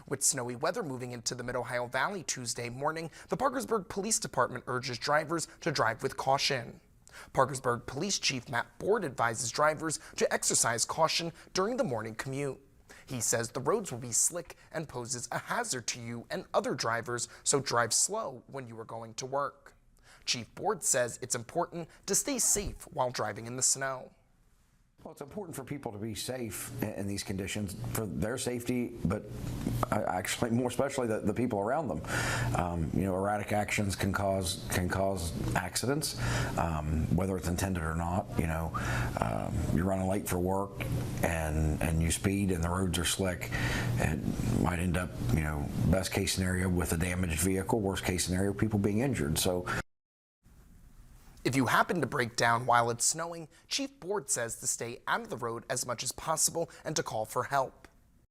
With snowy weather moving into the Mid-Ohio Valley Tuesday morning, the Parkersburg Police Department urges drivers to drive with caution. Parkersburg Police Chief Matt Board advises drivers to exercise caution during the morning commute. He says the roads will be slick and poses a hazard to you and other drivers, so drive slow when you are going to work. Chief Board says it's important to stay safe while driving in the snow. Well, it's important for people to be safe in these conditions for their safety, but actually more especially the people around them. Erratic actions can cause accidents, whether it's intended or not. You're running late for work and you speed and the roads are slick, it might end up, best case scenario with a damaged vehicle, worst case scenario, people being injured. So. If you happen to break down while it's snowing, Chief Board says to stay out of the road as much as possible and to call for help.